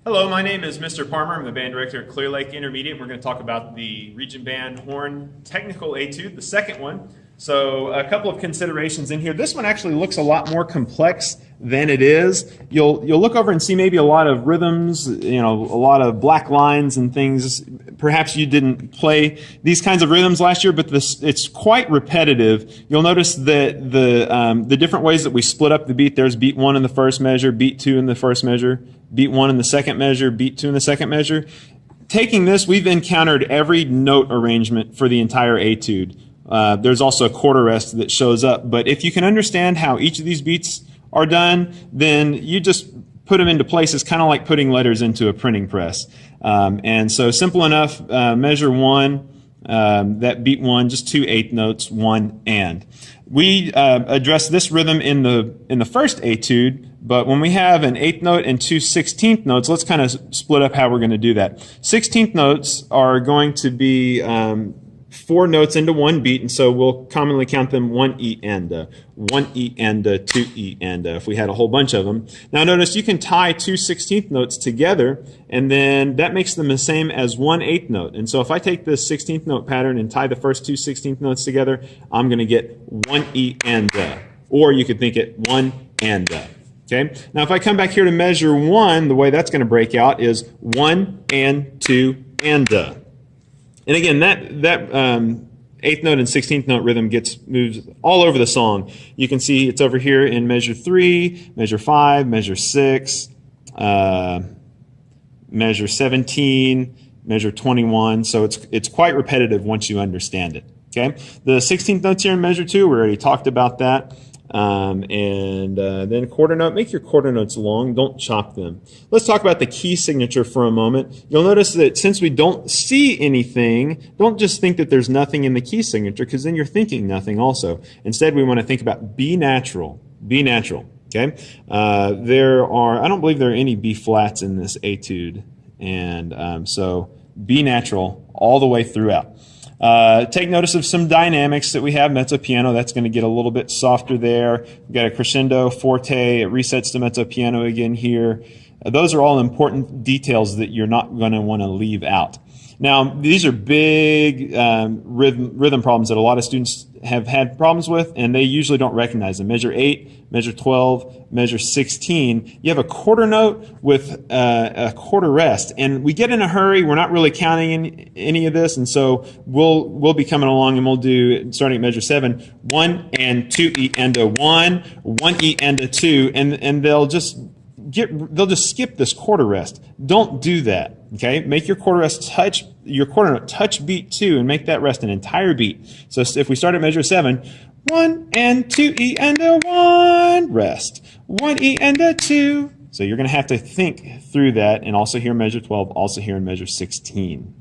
Hello, my name is Mr. Parmer. I'm the band director at Clear Lake Intermediate. We're going to talk about the Region Band Horn Technical Etude, the second one. So a couple of considerations in here. This one actually looks a lot more complex than it is. You'll look over and see maybe a lot of rhythms, a lot of black lines and things. Perhaps you didn't play these kinds of rhythms last year, but it's quite repetitive. You'll notice that the different ways that we split up the beat. There's beat 1 in the first measure, beat 2 in the first measure, beat 1 in the second measure, beat 2 in the second measure. Taking this, we've encountered every note arrangement for the entire etude. There's also a quarter rest that shows up. But if you can understand how each of these beats are done, then you just put them into place. It's kind of like putting letters into a printing press. And so simple enough, measure 1, that beat 1, just 2 eighth notes, 1 and. We address this rhythm in the first etude, but when we have an eighth note and 2 16th notes, let's kind of split up how we're going to do that. 16th notes are going to be 4 notes into one beat, and so we'll commonly count them 1 E and 1 E and 2 E and if we had a whole bunch of them. Now notice you can tie 2 16th notes together, and then that makes them the same as 1 eighth note. And so if I take this 16th note pattern and tie the first 2 16th notes together, I'm going to get 1 E and or you could think it 1 and Okay. Now if I come back here to measure 1, the way that's going to break out is 1 and 2 and And again, that eighth note and 16th note rhythm moves all over the song. You can see it's over here in measure 3, measure 5, measure 6, measure 17, measure 21. So it's quite repetitive once you understand it. Okay, the 16th notes here in measure 2, we already talked about that. Then quarter note, make your quarter notes long, don't chop them. Let's talk about the key signature for a moment. You'll notice that since we don't see anything, don't just think that there's nothing in the key signature, because then you're thinking nothing also. Instead, we want to think about B natural. B natural. Okay? I don't believe there are any B flats in this etude. And so B natural all the way throughout. Take notice of some dynamics that we have. Mezzo piano, that's going to get a little bit softer there. We've got a crescendo, forte, it resets to mezzo piano again here. Those are all important details that you're not going to want to leave out. Now, these are big rhythm problems that a lot of students have had problems with, and they usually don't recognize them. Measure 8, measure 12, measure 16. You have a quarter note with a quarter rest, and we get in a hurry. We're not really counting any of this, and so we'll be coming along, and we'll do, starting at measure 7, 1 and 2 E and a 1, 1 E and a 2, and they'll just skip this quarter rest. Don't do that. Okay, make your quarter note touch beat 2 and make that rest an entire beat. So if we start at measure 7, 1 and 2 E and a 1, rest. 1 E and a 2. So you're going to have to think through that, and also here in measure 12, also here in measure 16.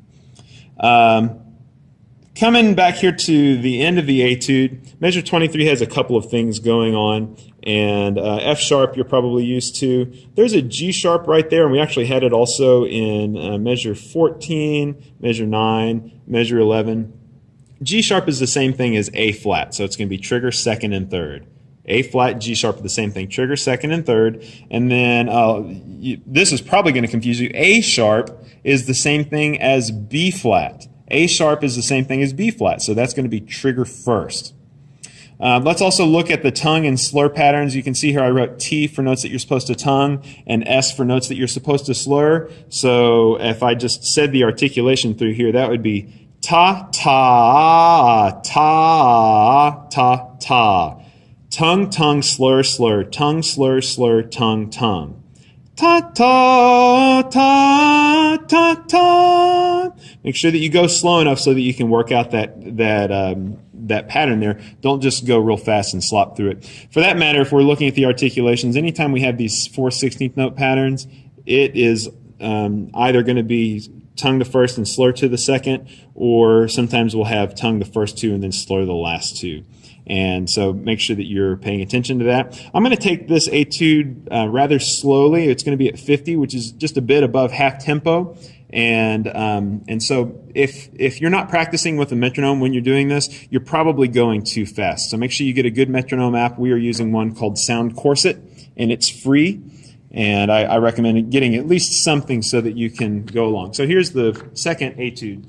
Coming back here to the end of the etude, measure 23 has a couple of things going on, and F sharp you're probably used to. There's a G sharp right there, and we actually had it also in measure 14, measure 9, measure 11. G sharp is the same thing as A flat, so it's going to be trigger, second, and third. A flat, G sharp are the same thing, trigger, second, and third. And then this is probably going to confuse you. A sharp is the same thing as B flat. A sharp is the same thing as B flat, so that's going to be trigger first. Let's also look at the tongue and slur patterns. You can see here I wrote T for notes that you're supposed to tongue and S for notes that you're supposed to slur. So if I just said the articulation through here, that would be ta, ta, ta, ta, ta. Tongue, tongue, slur, slur, tongue, slur, slur, tongue, tongue. Ta, ta, ta, ta, ta. Make sure that you go slow enough so that you can work out that pattern there. Don't just go real fast and slop through it. For that matter, if we're looking at the articulations, anytime we have these 4 16th note patterns, it is either going to be tongue to first and slur to the second, or sometimes we'll have tongue the first 2 and then slur the last 2. And so make sure that you're paying attention to that. I'm going to take this etude rather slowly. It's going to be at 50, which is just a bit above half tempo. And so if you're not practicing with a metronome when you're doing this, you're probably going too fast. So make sure you get a good metronome app. We are using one called Sound Corset, and it's free. And I recommend getting at least something so that you can go along. So here's the second etude.